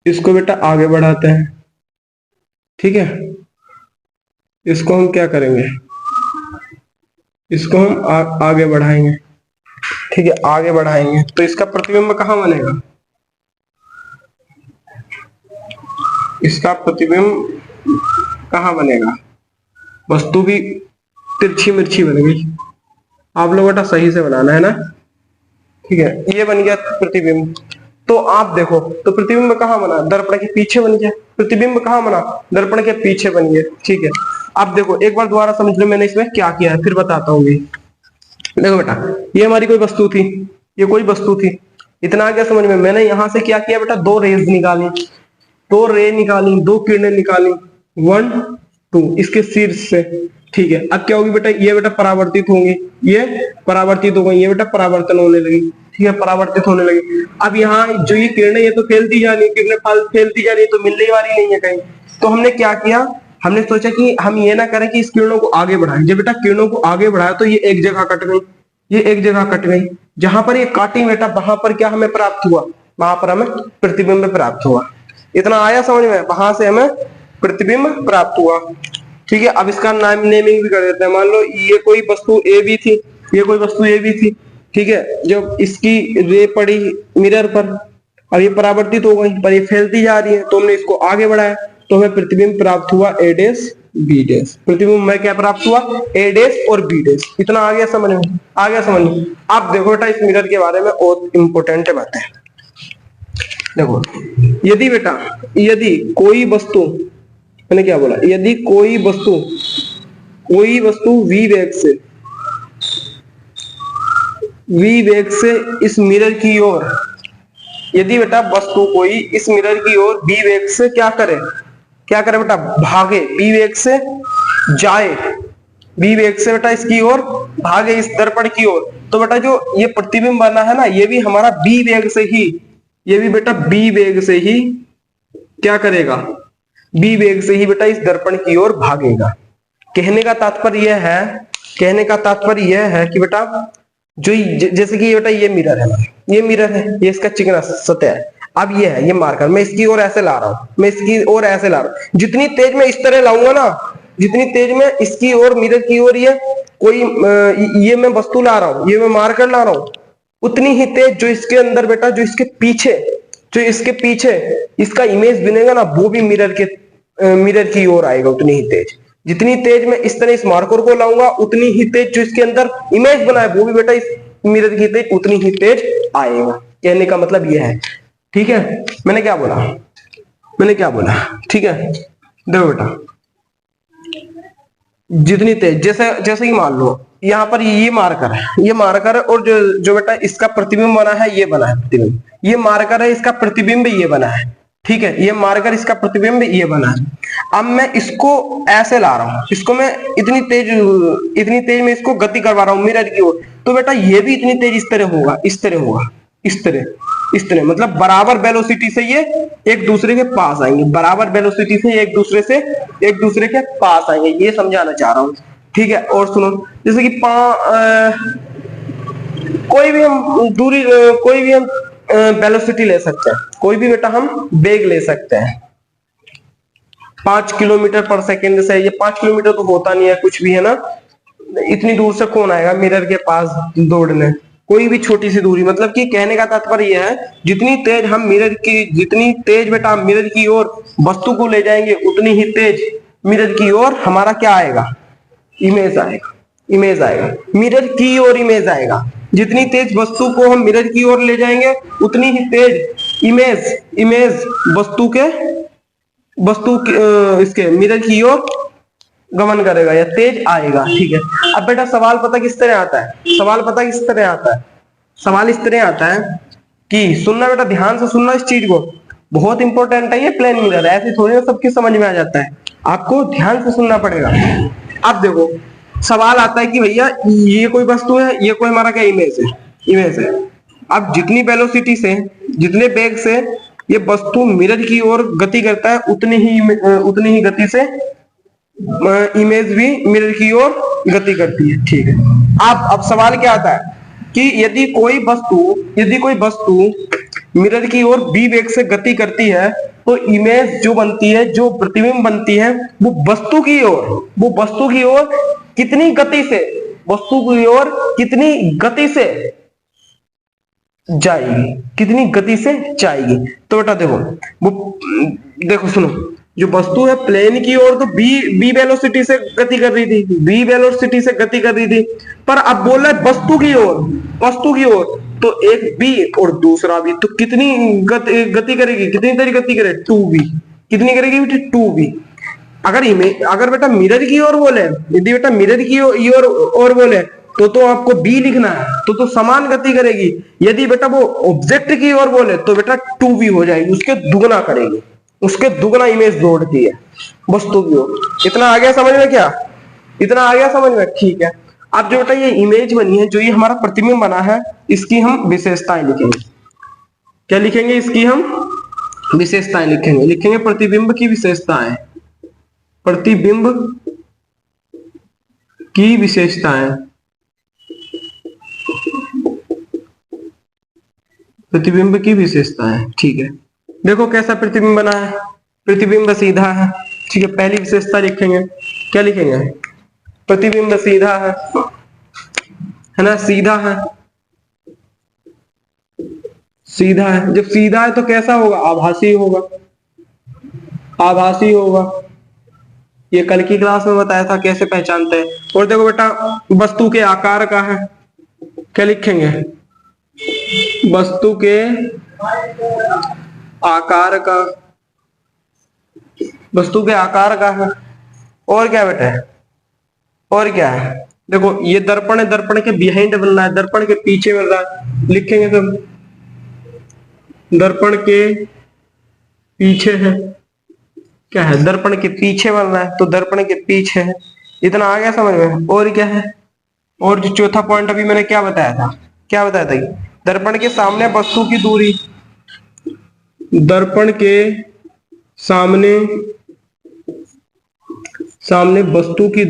इसको बेटा आगे बढ़ाते हैं। ठीक है, इसको हम क्या करेंगे, इसको हम आगे बढ़ाएंगे। ठीक है, आगे बढ़ाएंगे तो इसका प्रतिबिंब कहाँ बनेगा, इसका प्रतिबिंब कहाँ बनेगा, वस्तु भी तिरछी मिर्ची बन गई। आप लोग बेटा सही से बनाना है ना। ठीक है, ये बन गया प्रतिबिंब। तो आप देखो, तो प्रतिबिंब कहाँ बना, दर्पण के पीछे बन गया। प्रतिबिंब कहाँ बना, दर्पण के पीछे बन गया। ठीक है, अब देखो एक बार दोबारा समझ लो मैंने इसमें क्या किया है, फिर बताता हूँ। देखो बेटा, ये हमारी कोई वस्तु थी, ये कोई वस्तु थी, इतना आ गया समझ में। मैंने यहां से क्या किया बेटा, दो रेज निकाली, दो रे निकाली, दो किरणें निकाली, 1 2 इसके शीर्ष से। ठीक है, अब क्या होगी बेटा, ये बेटा परावर्तित होंगी, ये परावर्तित हो गई, ये बेटा परावर्तन होने लगी। ठीक है, परावर्तित होने लगी। अब यहाँ जो ये किरणें, ये तो फैलती जा रही है, किरणें फैलती जा रही है, तो मिलने वाली नहीं है कहीं। तो हमने क्या किया, हमने सोचा कि हम ये ना करें कि इस किरणों को आगे बढ़ाएं। जब बेटा किरणों को आगे बढ़ाया तो ये एक जगह कट गई, ये एक जगह कट गई। जहां पर ये काटी बेटा, वहां पर क्या हमें प्राप्त हुआ, वहां पर हमें प्रतिबिंब प्राप्त हुआ। इतना आया समझ में, वहां से हमें प्रतिबिंब प्राप्त हुआ। ठीक है, अब इसका नाम नेमिंग भी कर देते हैं। मान लो ये कोई वस्तु ए बी थी, ये कोई वस्तु ए बी थी। ठीक है, जब इसकी रे पड़ी मिरर पर, अब ये परावर्तित हो गई, पर ये फैलती जा रही है, तो हमने इसको आगे बढ़ाया तो हमें प्रतिबिंब प्राप्त हुआ ए डैश बी डैश। प्रतिबिंब में क्या प्राप्त हुआ, ए डैश और बी डैश। इतना आ गया समझ में, आ गया समझ में। आप देखो बेटा इस मिरर के बारे में और इंपॉर्टेंट बात है। देखो, यदि बेटा, यदि कोई वस्तु, मैंने क्या बोला, यदि कोई वस्तु वी वेग से इस मिरर की ओर, यदि बेटा वस्तु कोई इस मिरर की ओर बी वेग से क्या करे बेटा, भागे, बी वेग से जाए, बी वेग से बेटा इसकी ओर भागे, इस दर्पण की ओर, तो बेटा जो ये प्रतिबिंब बना है ना, ये भी हमारा बी वेग से ही, ये भी बेटा बी वेग से ही क्या करेगा, बी वेग से ही बेटा इस दर्पण की ओर भागेगा। कहने का तात्पर्य यह है कि बेटा जो जैसे कि बेटा ये मिरर है, ये मिरर है, ये इसका चिकना सतह है। अब ये है, ये मार्कर, मैं इसकी ओर ऐसे ला रहा हूं, मैं इसकी ओर ऐसे ला रहा हूं। जितनी तेज मैं इस तरह लाऊंगा ना, जितनी तेज मैं इसकी ओर, मिरर की ओर ये कोई ये मैं वस्तु ला रहा हूं, ये मैं मार्कर ला रहा हूं, उतनी ही तेज जो इसके अंदर बेटा, जो इसके पीछे इसका इमेज बनेगा ना, वो भी मिरर की ओर आएगा उतनी ही तेज। जितनी तेज मैं इस तरह इस मार्कर को लाऊंगा, उतनी ही तेज जो इसके अंदर इमेज बना है वो भी बेटा इस मिरर की तेज उतनी ही तेज आएगा। कहने का मतलब यह है। ठीक है, मैंने क्या बोला, ठीक है। देखो बेटा, जितनी तेज, जैसे कि मान लो यहाँ पर ये मार्कर है, और जो बेटा इसका प्रतिबिंब बना है, ये बना है प्रतिबिंब, ये मार्कर है, इसका प्रतिबिंब ये बना है। ठीक है, ये मार्कर, इसका प्रतिबिंब ये बना है। अब मैं इसको ऐसे ला रहा हूं, इसको मैं इतनी तेज मैं इसको गति करवा रहा हूं मिरर की ओर, तो बेटा ये भी इतनी तेज इस तरह मतलब बराबर वेलोसिटी से ये एक दूसरे के पास आएंगे, बराबर वेलोसिटी से एक दूसरे के पास आएंगे, ये समझाना चाह रहा हूं। ठीक है। और सुनो, जैसे कि कोई भी हम दूरी कोई भी हम वेलोसिटी ले सकते हैं, कोई भी बेटा हम वेग ले सकते हैं 5 किलोमीटर पर सेकेंड से। ये 5 किलोमीटर तो होता नहीं है कुछ भी, है ना, इतनी दूर से कौन आएगा मिरर के पास दौड़ने। कोई भी छोटी सी दूरी, मतलब कि कहने का तात्पर्य यह है जितनी तेज बेटा हम मिरर की ओर वस्तु को ले जाएंगे, उतनी ही तेज मिरर की ओर हमारा क्या आएगा, इमेज आएगा। इमेज आएगा मिरर की ओर, इमेज आएगा। जितनी तेज वस्तु को हम मिरर की ओर ले जाएंगे, उतनी ही तेज इमेज इमेज इसके मिरर की ओर गमन करेगा या तेज आएगा। ठीक है। अब बेटा सवाल पता किस तरह आता है, सवाल इस तरह आता है कि सुनना बेटा, ध्यान से सुनना इस चीज को, बहुत इंपॉर्टेंट है ये प्लेन मिरर। ऐसे थोड़ी ना सबकी समझ में आ जाता है, आपको ध्यान से सुनना पड़ेगा। अब देखो सवाल आता है कि भैया ये कोई वस्तु है, ये कोई हमारा क्या इमेज है। अब जितनी वेलोसिटी से, जितने वेग से ये वस्तु मिरर की ओर गति करता है, उतनी ही गति से इमेज भी मिरर की ओर गति करती है। ठीक है। अब सवाल क्या आता है कि यदि कोई वस्तु मिरर की ओर बी वेग से गति करती है, तो इमेज जो बनती है, जो प्रतिबिंब बनती है, वो वस्तु की ओर कितनी गति से, जाएगी। तो बेटा देखो सुनो, जो वस्तु है प्लेन की ओर तो बी वेलोसिटी से गति कर रही थी, पर अब बोल रहा है वस्तु की ओर, तो एक बी और दूसरा बी, तो कितनी गति करेगी, कितनी देर गति करे, 2b। कितनी करेगी बेटा, 2b। अगर बेटा मिरर की ओर बोले, यदि बेटा मिरर की ओर बोले तो आपको बी लिखना है, तो समान गति करेगी। यदि बेटा वो ऑब्जेक्ट की ओर बोले तो बेटा 2b हो जाएगी, उसके दुगना करेगी, उसके दुगना इमेज दौड़ती है वस्तु की ओर। इतना आ गया समझ में? ठीक है। अब जो बेटा ये इमेज बनी है, जो ये हमारा प्रतिबिंब बना है, इसकी हम विशेषताएं लिखेंगे। क्या लिखेंगे? इसकी हम विशेषताएं लिखेंगे प्रतिबिंब की विशेषताएं, प्रतिबिंब की विशेषताएं। ठीक है। देखो कैसा प्रतिबिंब बना है, प्रतिबिंब सीधा है। ठीक है, पहली विशेषता लिखेंगे, क्या लिखेंगे? प्रतिबिंब सीधा है ना, सीधा है। जब सीधा है तो कैसा होगा? आभासी होगा। ये कल की क्लास में बताया था कैसे पहचानते हैं। और देखो बेटा वस्तु के आकार का है, क्या लिखेंगे? वस्तु के आकार का है। और क्या बेटा? और क्या है? देखो ये दर्पण है, दर्पण के बिहाइंड बन रहा है, दर्पण के पीछे बन रहा है, लिखेंगे तो दर्पण के पीछे है। क्या है? दर्पण के पीछे बन रहा है, तो दर्पण के पीछे है। इतना आ गया समझ में? और क्या है? और जो चौथा पॉइंट अभी मैंने क्या बताया था कि दर्पण के सामने वस्तु की दूरी, दर्पण के सामने वस्तु की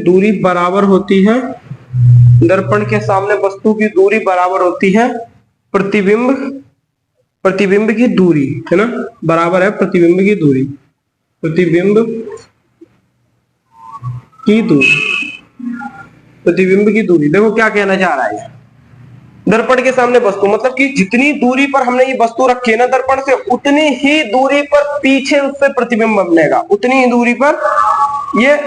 दूरी बराबर होती है। दर्पण के सामने वस्तु की दूरी बराबर होती है प्रतिबिंब की दूरी, है ना, बराबर है प्रतिबिंब की दूरी। देखो क्या कहना चाह रहा है, दर्पण के सामने वस्तु मतलब कि जितनी दूरी पर हमने ये वस्तु रखी है ना दर्पण से, उतनी ही दूरी पर पीछे उससे प्रतिबिंब बनेगा, उतनी ही दूरी पर ये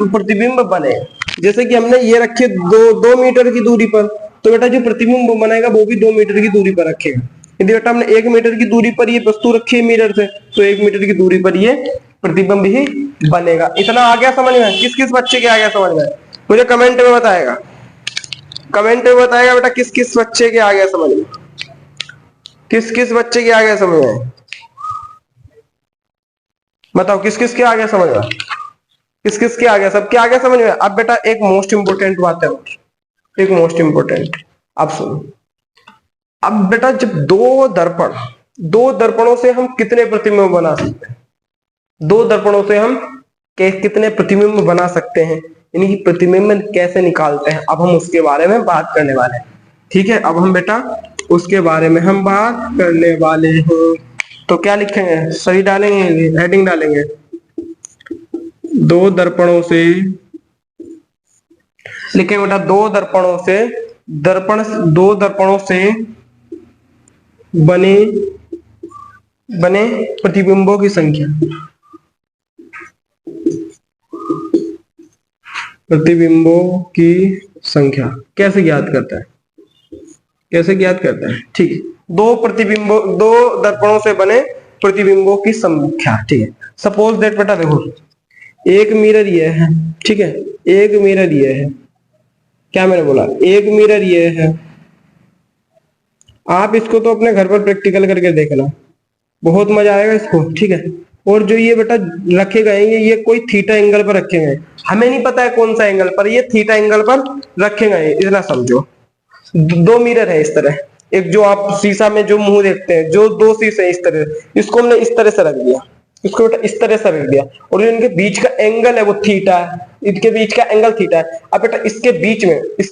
प्रतिबिंब बनेगा। जैसे कि हमने ये रखे 2 मीटर की दूरी पर, तो बेटा जो प्रतिबिंब बनेगा वो भी 2 मीटर की दूरी पर रखेगा। यदि बेटा हमने 1 मीटर की दूरी पर ये वस्तु रखी है मिरर से, तो 1 मीटर की दूरी पर ये प्रतिबिंब ही बनेगा। इतना आ गया समझ में? किस किस बच्चे के आ गया समझ में? मुझे कमेंट में बताएगा, बेटा किस किस बच्चे के आ गया समझ में, किस किस बच्चे के आ गया समझ में? बताओ किस किस के आ गया समझ में? किस किस के आ गया? सबके आ गया समझ में? अब बेटा एक मोस्ट इंपोर्टेंट बात है, अब सुनो। अब बेटा जब दो दर्पणों से हम कितने प्रतिबिंब बना सकते हैं? दो दर्पणों से हम कितने प्रतिबिंब बना सकते हैं, यानी कि प्रतिबिंब कैसे निकालते हैं, अब हम उसके बारे में बात करने वाले हैं। ठीक है, अब हम बेटा उसके बारे में हम बात करने वाले हैं। तो क्या लिखेंगे, सही डालेंगे, हेडिंग डालेंगे, दो दर्पणों से लिखेंगे बेटा, दो दर्पणों से बने प्रतिबिंबों की संख्या, कैसे ज्ञात करता है, ठीक है, दो दर्पणों से बने प्रतिबिंबों की संख्या। ठीक है, सपोज दैट बेटा देखो, एक मिरर ये है, ठीक है, एक मिरर ये है, क्या मैंने बोला, एक मिरर ये है। आप इसको तो अपने घर पर प्रैक्टिकल करके देखना, बहुत मजा आएगा इसको। ठीक है, और जो ये बेटा रखे गए ये कोई थीटा एंगल पर रखे गए, हमें नहीं पता है कौन सा एंगल पर, ये थीटा एंगल पर रखे गए, इतना समझो। दो मिरर है इस तरह, एक जो आप शीशा में जो मुंह देखते हैं, जो दो शीशे इस तरह, इसको हमने इस तरह से रख दिया, इसको बेटा इस तरह से रख दिया, और जो इनके बीच का एंगल है वो थीटा है, इनके बीच का एंगल थीटा है। अब बेटा इसके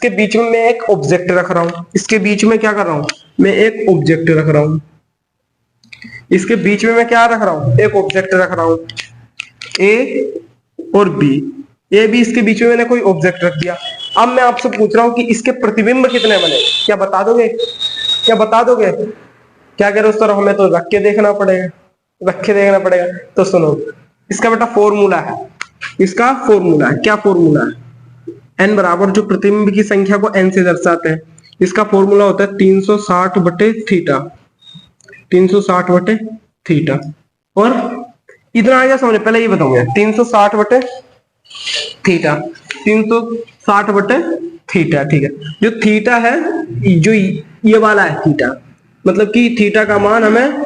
बीच में मैं एक ऑब्जेक्ट रख रहा हूं, इसके बीच में क्या कर रहा हूं, मैं एक ऑब्जेक्ट रख रहा हूं, इसके बीच में मैं क्या रख रहा हूं, एक ऑब्जेक्ट रख रहा हूं, ए और बी, ए बी इसके बीच में मैंने कोई ऑब्जेक्ट रख दिया। अब मैं आपसे पूछ रहा हूं कि इसके प्रतिबिंब कितने बने, क्या बता दोगे, क्या कह रहे हो सर, हमें तो रख के देखना पड़ेगा, तो सुनो, इसका बेटा फॉर्मूला है, क्या फॉर्मूला है, एन बराबर जो प्रतिबिंब की संख्या को एन से दर्शाते हैं, इसका फॉर्मूला होता है 360 बटे थीटा, 360 बटे थीटा। और इतना आ गया समझ, पहले ये बताऊंगा, 360 बटे थीटा, 360 बटे थीटा। ठीक है, जो थीटा है, जो ये वाला है थीटा, मतलब कि थीटा का मान हमें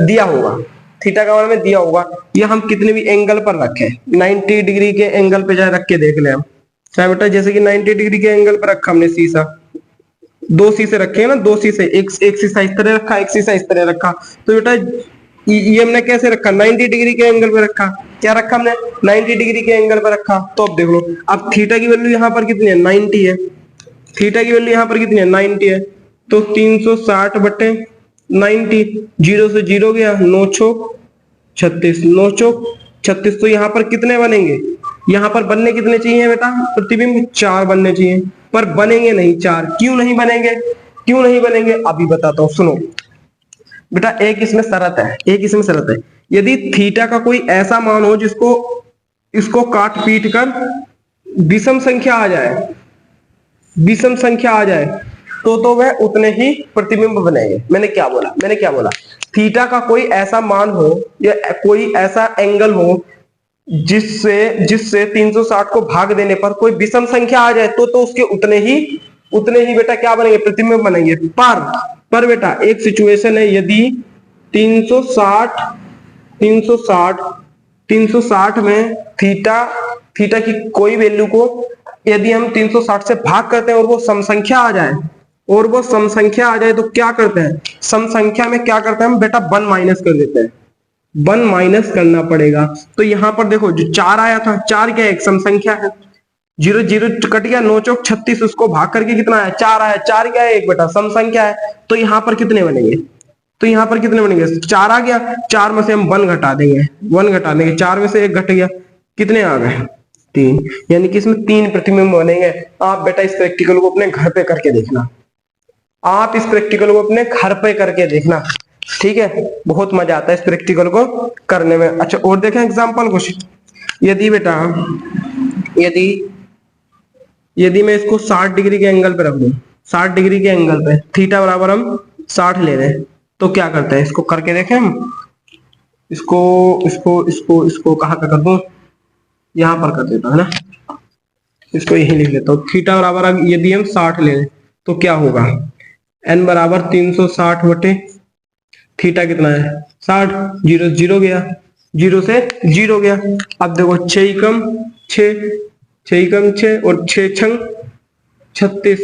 दिया होगा, ये हम कितने भी एंगल पर रखें, 90 डिग्री के एंगल पे जाए रख के देख ले हम, चाहे बेटा जैसे कि 90 डिग्री के एंगल पर रखा हमने शीशा, दो शीशे रखे हैं ना, दो शीशे, एक शीशा इस तरह रखा, एक शीशा इस तरह रखा, तो बेटा ये हमने कैसे रखा, 90 डिग्री के एंगल पे रखा, क्या रखा हमने, 90 डिग्री के एंगल पे रखा। तो अब देख लो, अब थीटा की वैल्यू यहाँ पर कितनी है, 90 है, थीटा की वैल्यू यहाँ पर कितनी है, 90 है, तो 360 बटे 90, जीरो से जीरो गया, 9 चौक 36, 9 चौक 36, तो यहाँ पर कितने बनेंगे, यहाँ पर बनने कितने चाहिए बेटा, प्रतिबिंब 4 बनने चाहिए, पर बनेंगे नहीं 4, क्यों नहीं बनेंगे, अभी बताता हूँ, सुनो बेटा, एक इसमें शर्त है, यदि थीटा का कोई ऐसा मान हो जिसको इसको काट पीट कर विषम संख्या आ जाए, तो वह उतने ही प्रतिबिंब बनेंगे। मैंने क्या बोला, थीटा का कोई ऐसा मान हो या कोई ऐसा एंगल हो जिससे 360 को भाग देने पर कोई विषम संख्या आ जाए, तो उसके उतने ही बेटा क्या बनेंगे, प्रतिबिंब बनेंगे। पर बेटा एक सिचुएशन है, यदि 360 में थीटा की कोई वैल्यू को यदि हम 360 से भाग करते हैं और वो सम संख्या आ जाए, तो क्या करते हैं, सम संख्या में क्या करते हैं हम बेटा, 1 माइनस कर देते हैं, 1 माइनस करना पड़ेगा। तो यहां पर देखो जो 4 आया था, 4 क्या है, एक सम संख्या है, 0 0 कट गया, 9 चौक 36, उसको भाग करके कितना आया, 4 आया, 4 क्या है, एक बेटा सम संख्या है, तो यहाँ पर कितने बनेंगे, 4 आ गया, 4 में से हम 1 घटा देंगे, 4 में से 1 घट गया, कितने आ गए, 3, यानी कि इसमें 3 प्रतिबिंब बनेंगे। आप बेटा इस प्रैक्टिकल को अपने घर पे करके देखना, ठीक है, बहुत मजा आता है इस प्रैक्टिकल को करने में। अच्छा और देखें एग्जांपल कुछ, यदि मैं इसको 60 डिग्री के एंगल पे रख दूं, 60 डिग्री के एंगल पे, थीटा बराबर हम 60 ले रहे हैं, तो क्या करते हैं, इसको करके देखें हम, इसको कहाँ पे कर दूं, यहाँ पर कर देता है ना, इसको यही लिख लेता हूँ, थीटा बराबर यदि हम 60 ले लें तो क्या होगा, n बराबर 360 बटे थीटा कितना है 60, 0 0 गया, 0 से 0 गया। अब देखो 6 ही कम 6 और 6 छंग 36,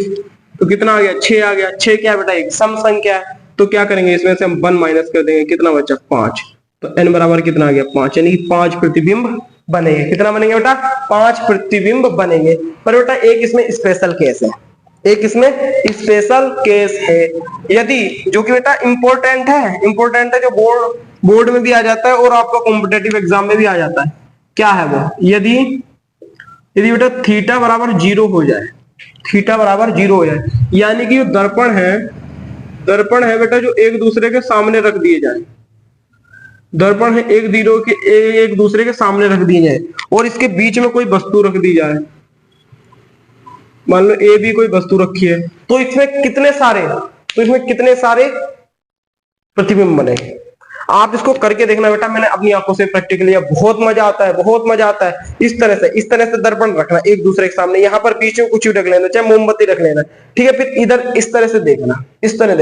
तो कितना आ गया, 6 आ गया। 6 क्या बेटा, एक सम संख्या है, तो क्या करेंगे, इसमें से हम 1 माइनस कर देंगे, कितना बचा 5। तो n बराबर कितना आ गया 5, यानी कि 5 प्रतिबिंब बनेंगे। कितना बनेंगे बेटा, 5 प्रतिबिंब बनेंगे। पर बेटा एक इसमें स्पेशल केस है, एक इसमें स्पेशल केस है, यदि जो कि बेटा इंपॉर्टेंट है, जो बोर्ड में भी आ जाता है और आपका कॉम्पिटेटिव एग्जाम में भी आ जाता है। क्या है वो, यदि बेटा थीटा बराबर 0 हो जाए, थीटा बराबर 0 हो जाए, यानी कि दर्पण है बेटा जो एक दूसरे के सामने रख दिए जाए, दर्पण है एक दूसरे के सामने रख दिए जाए और इसके बीच में कोई वस्तु रख दी जाए, मान लो ए भी कोई वस्तु रखी है, तो इसमें कितने सारे प्रतिबिंब बने। आप इसको करके देखना बेटा, मैंने अपनी आंखों से प्रैक्टिकल लिया, बहुत मजा आता है। इस तरह से दर्पण रखना एक दूसरे के सामने, यहाँ पर बीच में कुछ भी रख लेना, चाहे मोमबत्ती रख लेना, ठीक है। फिर इधर इस तरह से देखना, इस तरह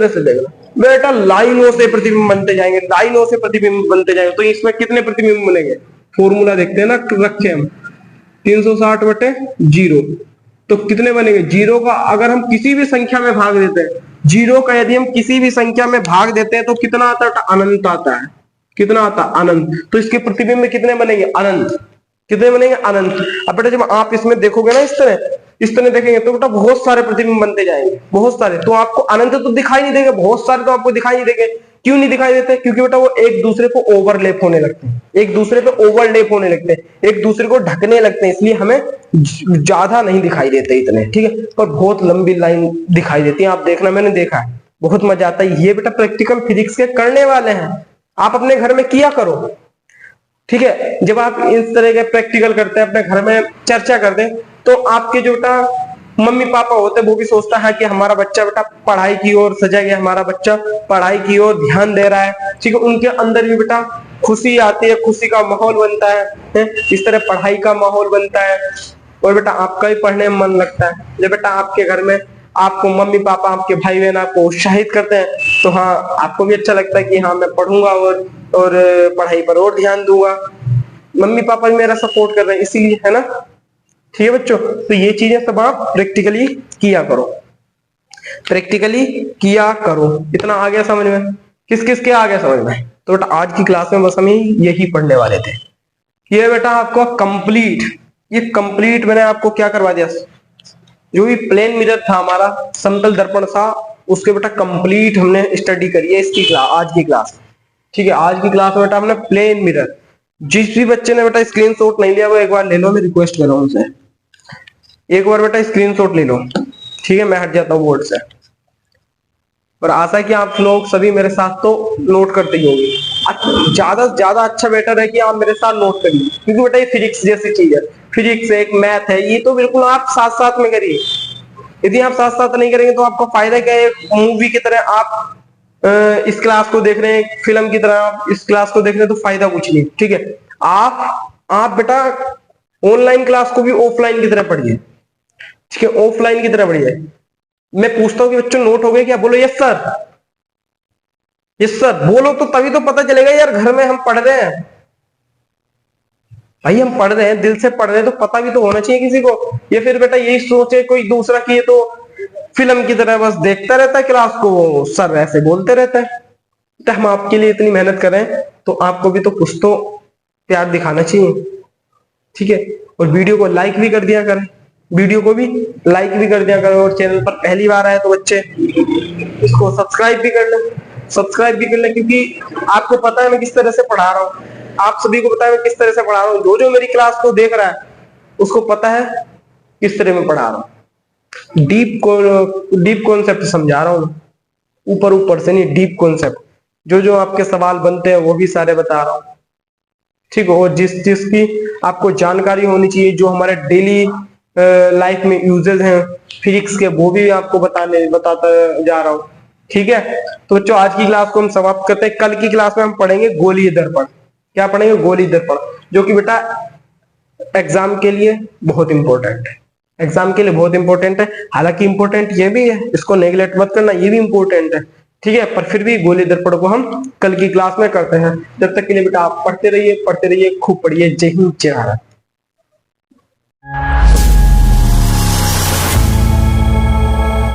से देखना बेटा, लाइनों से प्रतिबिंब बनते जाएंगे। तो इसमें कितने प्रतिबिंब बनेंगे, फॉर्मूला देखते हैं ना, रखे हम 360/0, तो कितने बनेंगे, जीरो का अगर हम किसी भी संख्या में भाग देते हैं, जीरो का यदि हम किसी भी संख्या में भाग देते हैं तो कितना आता है, अनंत आता है। कितना आता है, अनंत। तो इसके प्रतिबिंब में कितने बनेंगे, अनंत। कितने बनेंगे, अनंत। अब बेटा जब आप इसमें देखोगे ना, इस तरह देखेंगे तो बेटा बहुत सारे प्रतिबिंब बनते जाएंगे, बहुत सारे। तो आपको अनंत तो दिखाई नहीं देंगे, बहुत सारे तो आपको दिखाई नहीं देंगे। क्यों नहीं दिखाई देते, क्योंकि बेटा वो एक दूसरे को ओवरलैप होने लगते हैं, एक दूसरे को ढकने लगते हैं, इसलिए हमें ज्यादा नहीं दिखाई देते इतने, ठीक है। पर बहुत लंबी लाइन दिखाई देती है, आप देखना, मैंने देखा है, बहुत मजा आता है। ये बेटा प्रैक्टिकल फिजिक्स के करने वाले हैं, आप अपने घर में किया करो, ठीक है। जब आप इस तरह के प्रैक्टिकल करते हैं, अपने घर में चर्चा करते हैं, तो आपके जो बेटा मम्मी पापा होते हैं वो भी सोचता है कि हमारा बच्चा बेटा पढ़ाई की ओर सजग है, हमारा बच्चा पढ़ाई की ओर ध्यान दे रहा है, ठीक है। उनके अंदर भी बेटा खुशी आती है, खुशी का माहौल बनता है, इस तरह पढ़ाई का माहौल बनता है और बेटा आपका भी पढ़ने में मन लगता है। जब बेटा आपके घर में आपको मम्मी पापा, आपके भाई बहन आपको उत्साहित करते हैं, तो हाँ आपको भी अच्छा लगता है कि हाँ मैं पढ़ूंगा और पढ़ाई पर और ध्यान दूंगा। मम्मी पापा भी मेरा सपोर्ट कर रहे हैं, इसीलिए, है ना, ठीक है बच्चों। तो ये चीजें सब आप प्रैक्टिकली किया करो। इतना आ गया समझ में, किस किस के आ गया समझ में। तो बेटा आज की क्लास में बस हम यही पढ़ने वाले थे। ये बेटा आपको कंप्लीट मैंने आपको क्या करवा दिया, जो भी प्लेन मिरर था हमारा, समतल दर्पण था, उसके बेटा कंप्लीट हमने स्टडी करी है इसकी क्लास, आज की क्लास, ठीक है। आज की क्लास में बेटा हमने प्लेन मिरर, जिस भी बच्चे ने बेटा स्क्रीनशॉट नहीं लिया वो एक बार ले लो, मैं रिक्वेस्ट कर रहा हूं उनसे, एक बार बेटा स्क्रीनशॉट ले लो, ठीक है। मैं हट जाता हूँ बोर्ड से, और आशा है कि आप लोग सभी मेरे साथ तो नोट करते ही होंगे। ज्यादा से ज्यादा अच्छा बेटर है कि आप मेरे साथ नोट करिए, क्योंकि बेटा ये फिजिक्स जैसी चीज है, फिजिक्स एक मैथ है, ये तो बिल्कुल आप साथ साथ में करिए। यदि आप साथ साथ नहीं करेंगे तो आपको फायदा क्या है, मूवी की तरह आप इस क्लास को देख रहे हैं, फिल्म की तरह आप इस क्लास को देख रहे हैं, तो फायदा कुछ नहीं, ठीक है। आप बेटा ऑनलाइन क्लास को भी ऑफलाइन की तरह पढ़िए, ठीक है, ऑफलाइन की तरह पढ़िए। मैं पूछता हूँ कि बच्चों नोट हो गए क्या, बोलो यस सर बोलो, तो तभी तो पता चलेगा यार घर में हम पढ़ रहे हैं, भाई हम पढ़ रहे हैं, दिल से पढ़ रहे हैं, तो पता भी तो होना चाहिए किसी को। ये फिर बेटा यही सोचे कोई दूसरा कि ये तो फिल्म की तरह बस देखता रहता है क्लास को, सर ऐसे बोलते रहता है। तो हम आपके लिए इतनी मेहनत कर रहे हैं, तो आपको भी तो कुछ तो प्यार दिखाना चाहिए, ठीक है। और वीडियो को लाइक भी कर दिया करें, और चैनल पर पहली बार आए तो बच्चे इसको सब्सक्राइब भी कर लें, क्योंकि आपको पता है मैं किस तरह से पढ़ा रहा हूँ, आप सभी को पता है मैं किस तरह से पढ़ा रहा हूँ, जो मेरी क्लास को देख रहा है उसको पता है किस तरह मैं पढ़ा रहा हूँ। डीप कॉन्सेप्ट समझा रहा हूँ, ऊपर से नहीं, डीप कॉन्सेप्ट, जो आपके सवाल बनते हैं वो भी सारे बता रहा हूँ, ठीक है। और जिसकी आपको जानकारी होनी चाहिए, जो हमारे डेली लाइफ में यूजेस हैं फिजिक्स के, वो भी आपको बताता जा रहा हूँ, ठीक है। तो बच्चों आज की क्लास को हम समाप्त करते हैं। कल की क्लास में हम पढ़ेंगे गोलीय दर्पण। क्या पढ़ेंगे, गोलीय दर्पण, जो कि बेटा एग्जाम के लिए बहुत इंपॉर्टेंट है, हालांकि इंपॉर्टेंट ये भी है, इसको नेग्लेक्ट मत करना, ये भी इंपॉर्टेंट है, ठीक है। पर फिर भी गोलीय दर्पण को हम कल की क्लास में करते हैं। जब तक के लिए बेटा आप पढ़ते रहिए, खूब पढ़िए। जय हिंद, जय भारत।